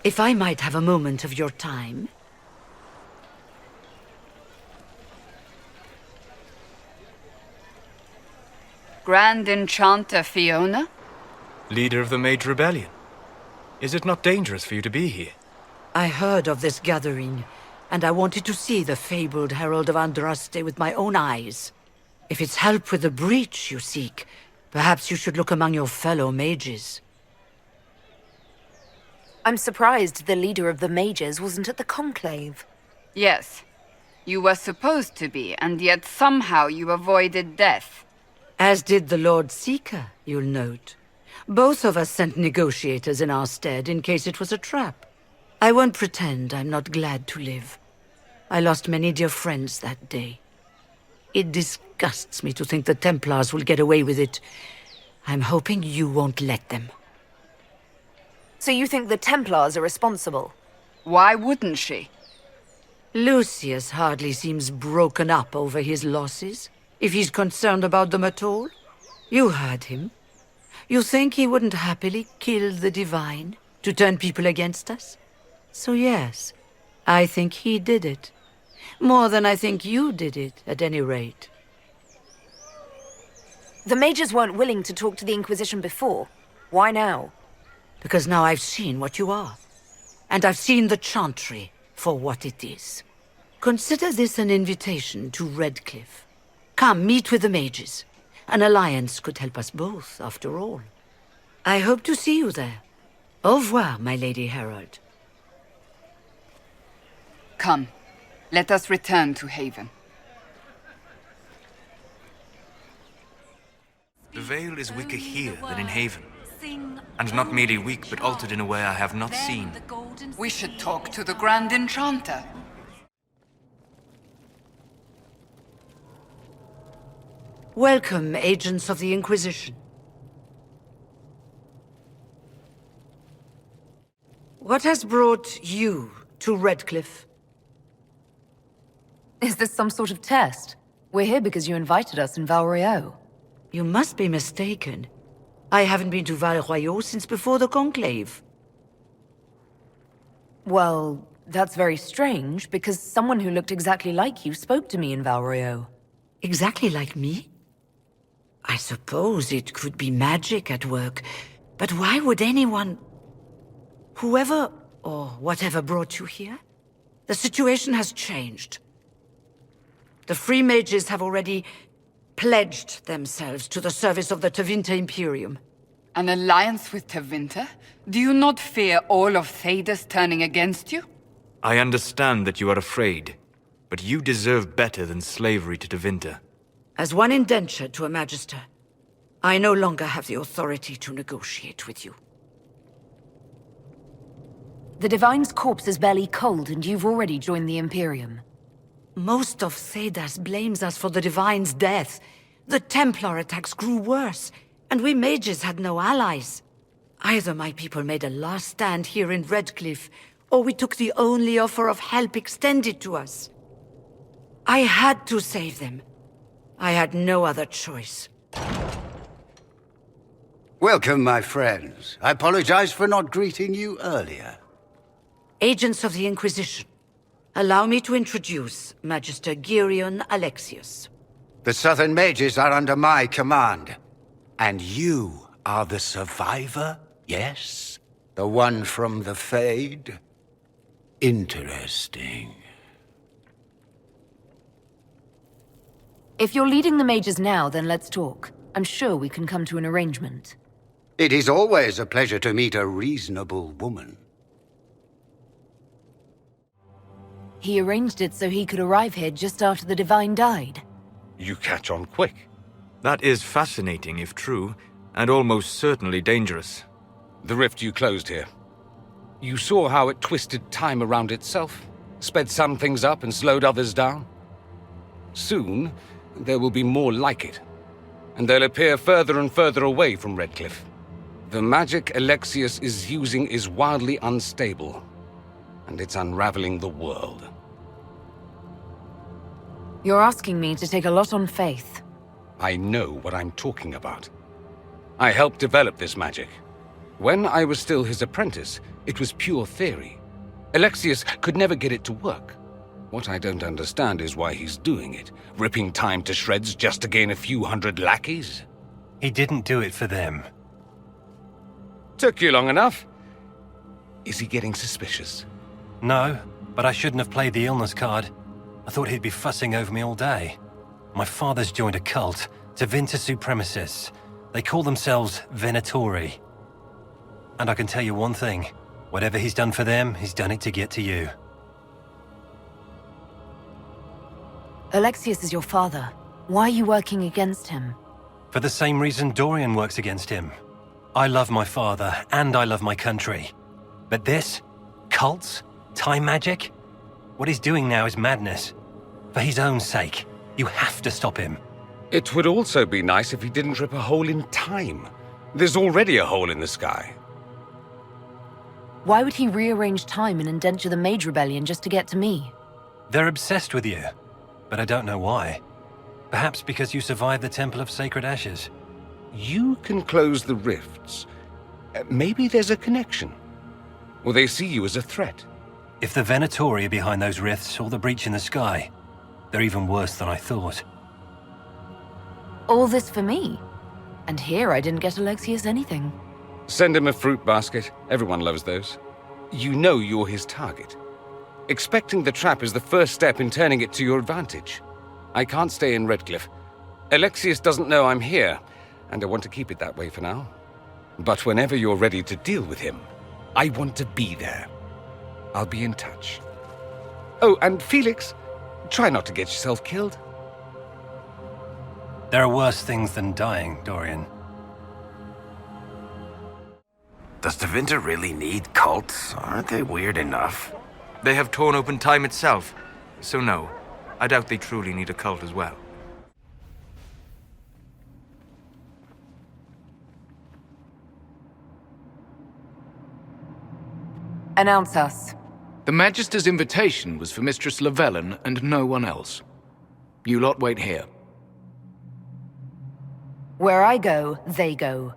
If I might have a moment of your time. Grand Enchanter Fiona? Leader of the Mage Rebellion. Is it not dangerous for you to be here? I heard of this gathering, and I wanted to see the fabled Herald of Andraste with my own eyes. If it's help with the breach you seek, perhaps you should look among your fellow mages. I'm surprised the leader of the mages wasn't at the conclave. Yes. You were supposed to be, and yet somehow you avoided death. As did the Lord Seeker, you'll note. Both of us sent negotiators in our stead in case it was a trap. I won't pretend I'm not glad to live. I lost many dear friends that day. It disgusts me to think the Templars will get away with it. I'm hoping you won't let them. So you think the Templars are responsible? Why wouldn't she? Lucius hardly seems broken up over his losses, if he's concerned about them at all. You heard him. You think he wouldn't happily kill the Divine to turn people against us? So yes, I think he did it. More than I think you did it, at any rate. The mages weren't willing to talk to the Inquisition before. Why now? Because now I've seen what you are. And I've seen the Chantry for what it is. Consider this an invitation to Redcliffe. Come, meet with the mages. An alliance could help us both, after all. I hope to see you there. Au revoir, my Lady Herald. Come, let us return to Haven. The Veil is weaker here than in Haven. And not merely weak, but altered in a way I have not seen. We should talk to the Grand Enchanter. Welcome, agents of the Inquisition. What has brought you to Redcliffe? Is this some sort of test? We're here because you invited us in Val Royeaux. You must be mistaken. I haven't been to Val Royeaux since before the Conclave. Well, that's very strange, because someone who looked exactly like you spoke to me in Val Royeaux. Exactly like me? I suppose it could be magic at work, but why would anyone... Whoever or whatever brought you here? The situation has changed. The Free Mages have already pledged themselves to the service of the Tevinter Imperium. An alliance with Tevinter? Do you not fear all of Thedas turning against you? I understand that you are afraid, but you deserve better than slavery to Tevinter. As one indentured to a Magister, I no longer have the authority to negotiate with you. The Divine's corpse is barely cold, and you've already joined the Imperium. Most of Thedas blames us for the Divine's death. The Templar attacks grew worse, and we mages had no allies. Either my people made a last stand here in Redcliffe, or we took the only offer of help extended to us. I had to save them. I had no other choice. Welcome, my friends. I apologize for not greeting you earlier. Agents of the Inquisition, allow me to introduce Magister Girion Alexius. The Southern Mages are under my command. And you are the survivor, yes? The one from the Fade? Interesting. If you're leading the mages now, then let's talk. I'm sure we can come to an arrangement. It is always a pleasure to meet a reasonable woman. He arranged it so he could arrive here just after the Divine died. You catch on quick. That is fascinating if true, and almost certainly dangerous. The rift you closed here. You saw how it twisted time around itself, sped some things up and slowed others down. Soon, there will be more like it, and they'll appear further and further away from Redcliffe. The magic Alexius is using is wildly unstable, and it's unraveling the world. You're asking me to take a lot on faith. I know what I'm talking about. I helped develop this magic. When I was still his apprentice, it was pure theory. Alexius could never get it to work. What I don't understand is why he's doing it, ripping time to shreds just to gain a few hundred lackeys. He didn't do it for them. Took you long enough. Is he getting suspicious? No, but I shouldn't have played the illness card. I thought he'd be fussing over me all day. My father's joined a cult, Tevinter Supremacists. They call themselves Venatori. And I can tell you one thing. Whatever he's done for them, he's done it to get to you. Alexius is your father. Why are you working against him? For the same reason Dorian works against him. I love my father, and I love my country. But this? Cults? Time magic? What he's doing now is madness. For his own sake, you have to stop him. It would also be nice if he didn't rip a hole in time. There's already a hole in the sky. Why would he rearrange time and indenture the Mage Rebellion just to get to me? They're obsessed with you, but I don't know why. Perhaps because you survived the Temple of Sacred Ashes. You can close the rifts. Maybe there's a connection. Or they see you as a threat. If the Venatori are behind those rifts or the breach in the sky, they're even worse than I thought. All this for me? And here I didn't get Alexius anything. Send him a fruit basket. Everyone loves those. You know you're his target. Expecting the trap is the first step in turning it to your advantage. I can't stay in Redcliffe. Alexius doesn't know I'm here, and I want to keep it that way for now. But whenever you're ready to deal with him, I want to be there. I'll be in touch. Oh, and Felix, try not to get yourself killed. There are worse things than dying, Dorian. Does Tevinter really need cults? Aren't they weird enough? They have torn open time itself. So no, I doubt they truly need a cult as well. Announce us. The Magister's invitation was for Mistress Llewellyn and no one else. You lot wait here. Where I go, they go.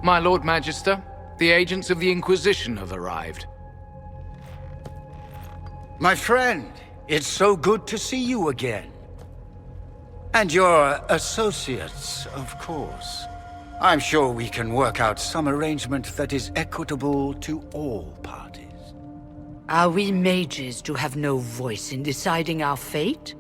My Lord Magister, the agents of the Inquisition have arrived. My friend, it's so good to see you again. And your associates, of course. I'm sure we can work out some arrangement that is equitable to all parties. Are we mages to have no voice in deciding our fate?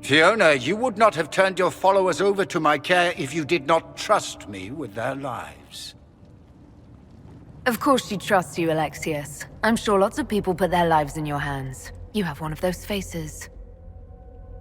Fiona, you would not have turned your followers over to my care if you did not trust me with their lives. Of course she trusts you, Alexius. I'm sure lots of people put their lives in your hands. You have one of those faces.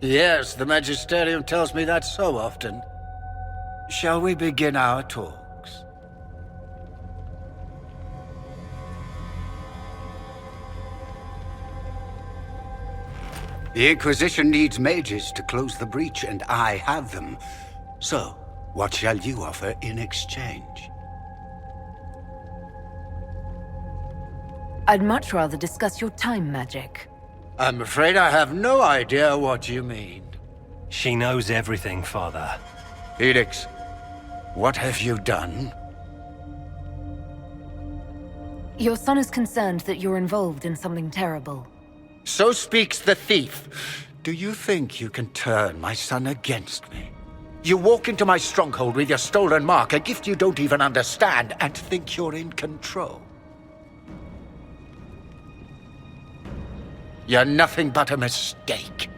Yes, the Magisterium tells me that so often. Shall we begin our talks? The Inquisition needs mages to close the breach, and I have them. So, what shall you offer in exchange? I'd much rather discuss your time magic. I'm afraid I have no idea what you mean. She knows everything, Father. Felix, what have you done? Your son is concerned that you're involved in something terrible. So speaks the thief. Do you think you can turn my son against me? You walk into my stronghold with your stolen mark, a gift you don't even understand, and think you're in control. You're nothing but a mistake.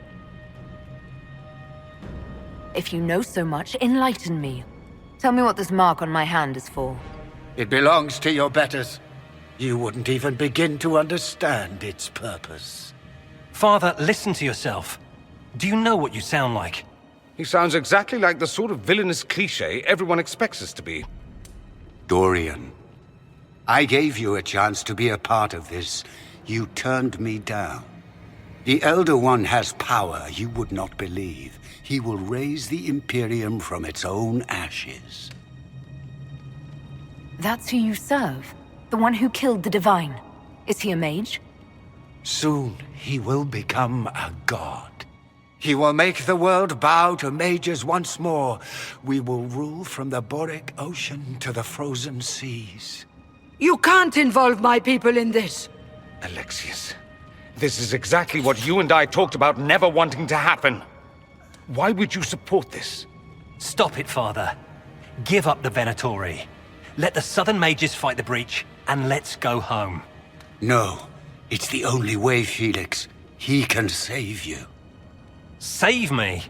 If you know so much, enlighten me. Tell me what this mark on my hand is for. It belongs to your betters. You wouldn't even begin to understand its purpose. Father, listen to yourself. Do you know what you sound like? He sounds exactly like the sort of villainous cliché everyone expects us to be. Dorian, I gave you a chance to be a part of this. You turned me down. The Elder One has power you would not believe. He will raise the Imperium from its own ashes. That's who you serve? The one who killed the Divine? Is he a mage? Soon, he will become a god. He will make the world bow to mages once more. We will rule from the Boric Ocean to the frozen seas. You can't involve my people in this. Alexius, this is exactly what you and I talked about never wanting to happen. Why would you support this? Stop it, Father. Give up the Venatori. Let the Southern Mages fight the breach, and let's go home. No, it's the only way, Felix. He can save you. Save me?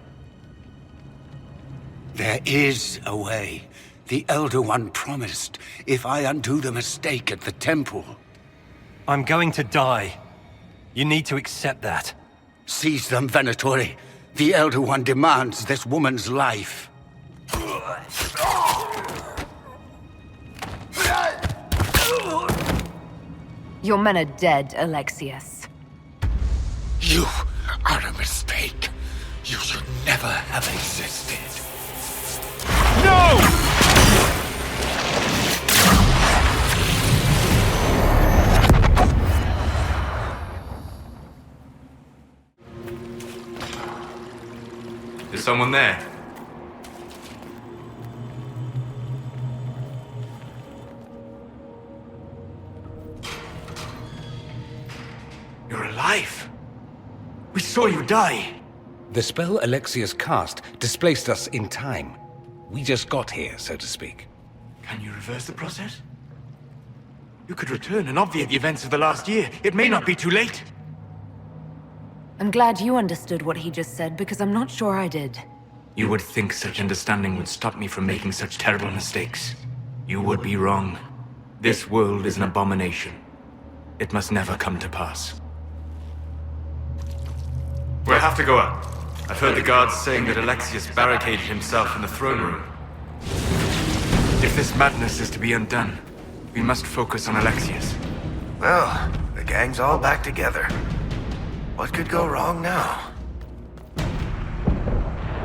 There is a way. The Elder One promised, if I undo the mistake at the temple. I'm going to die. You need to accept that. Seize them, Venatori. The Elder One demands this woman's life. Your men are dead, Alexius. You are a mistake. You should never have existed. No! Is someone there? You're alive. We saw you die. The spell Alexius cast displaced us in time. We just got here, so to speak. Can you reverse the process? You could return and obviate the events of the last year. It may not be too late. I'm glad you understood what he just said, because I'm not sure I did. You would think such understanding would stop me from making such terrible mistakes. You would be wrong. This world is an abomination. It must never come to pass. We'll have to go up. I've heard the guards saying that Alexius barricaded himself in the throne room. If this madness is to be undone, we must focus on Alexius. Well, the gang's all back together. What could go wrong now?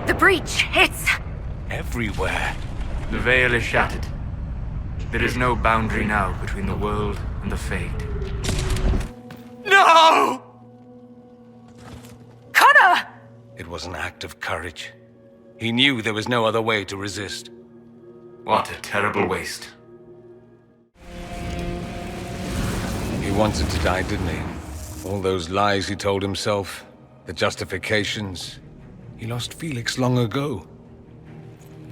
The breach! It's... Everywhere. The veil is shattered. There is no boundary now between the world and the Fade. No! Connor! It was an act of courage. He knew there was no other way to resist. What a terrible waste. He wanted to die, didn't he? All those lies he told himself, the justifications. He lost Felix long ago.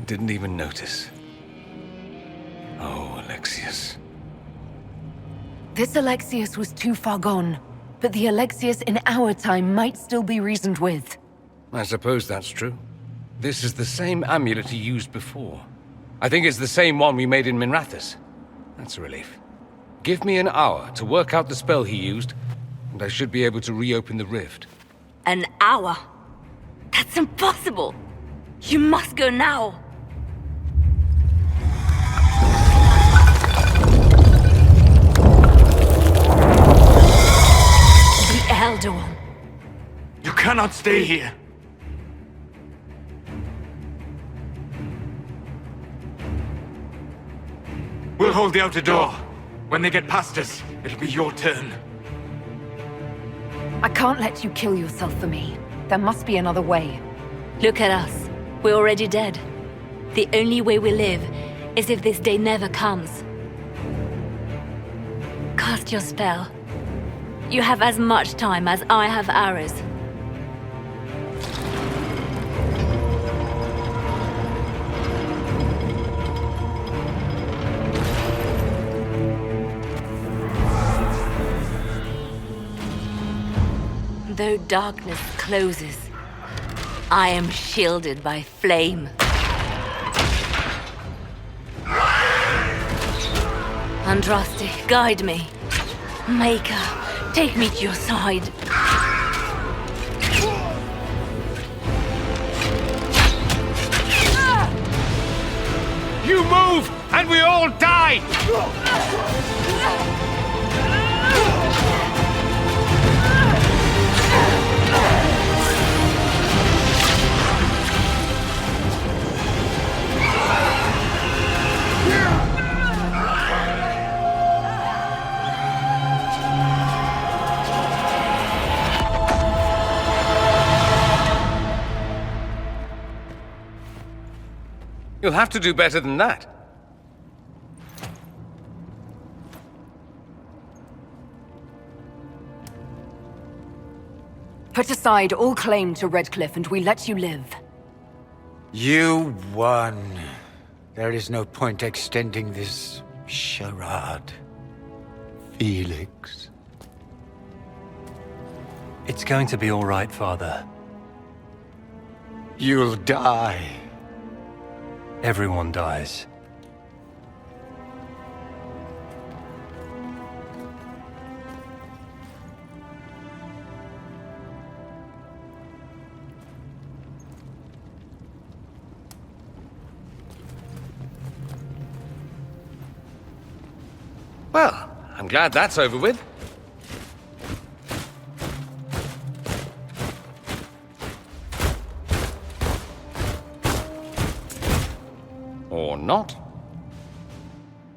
Didn't even notice. Oh, Alexius. This Alexius was too far gone, but the Alexius in our time might still be reasoned with. I suppose that's true. This is the same amulet he used before. I think it's the same one we made in Minrathous. That's a relief. Give me an hour to work out the spell he used, and I should be able to reopen the rift. An hour? That's impossible! You must go now! The Elder One. You cannot stay here. We'll hold the outer door. When they get past us, it'll be your turn. I can't let you kill yourself for me. There must be another way. Look at us. We're already dead. The only way we live is if this day never comes. Cast your spell. You have as much time as I have hours. Though darkness closes, I am shielded by flame. Andraste, guide me. Maker, take me to your side. You move! and we all die! You'll have to do better than that. Put aside all claim to Redcliffe and we let you live. You won. There is no point extending this charade. Felix. It's going to be all right, Father. You'll die. Everyone dies. Well, I'm glad that's over with. Or not.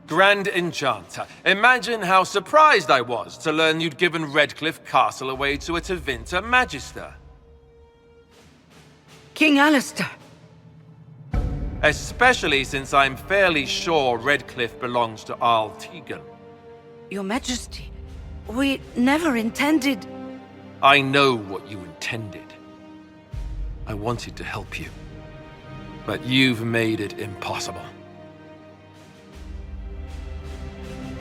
Grand Enchanter, imagine how surprised I was to learn you'd given Redcliffe Castle away to a Tevinter Magister. King Alistair. Especially since I'm fairly sure Redcliffe belongs to Arl Tegan. Your Majesty, we never intended... I know what you intended. I wanted to help you. But you've made it impossible.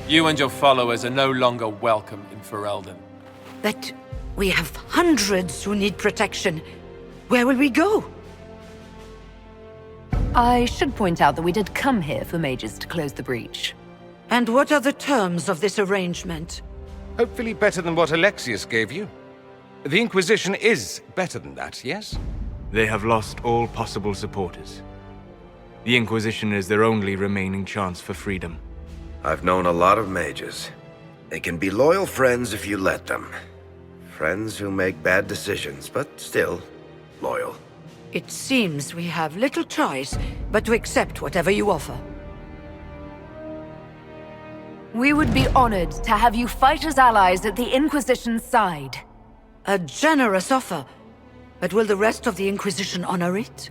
You and your followers are no longer welcome in Ferelden. But we have hundreds who need protection. Where will we go? I should point out that we did come here for mages to close the breach. And what are the terms of this arrangement? Hopefully better than what Alexius gave you. The Inquisition is better than that, yes? They have lost all possible supporters. The Inquisition is their only remaining chance for freedom. I've known a lot of mages. They can be loyal friends if you let them. Friends who make bad decisions, but still loyal. It seems we have little choice but to accept whatever you offer. We would be honored to have you fight as allies at the Inquisition's side. A generous offer, but will the rest of the Inquisition honor it?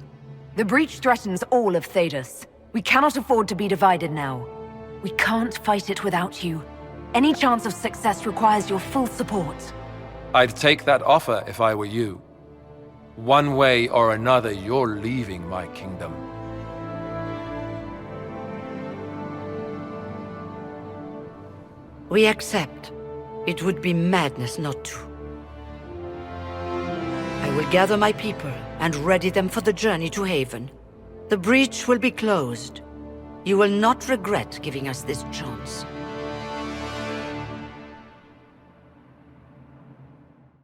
The breach threatens all of Thedas. We cannot afford to be divided now. We can't fight it without you. Any chance of success requires your full support. I'd take that offer if I were you. One way or another, you're leaving my kingdom. We accept. It would be madness not to. I will gather my people and ready them for the journey to Haven. The breach will be closed. You will not regret giving us this chance.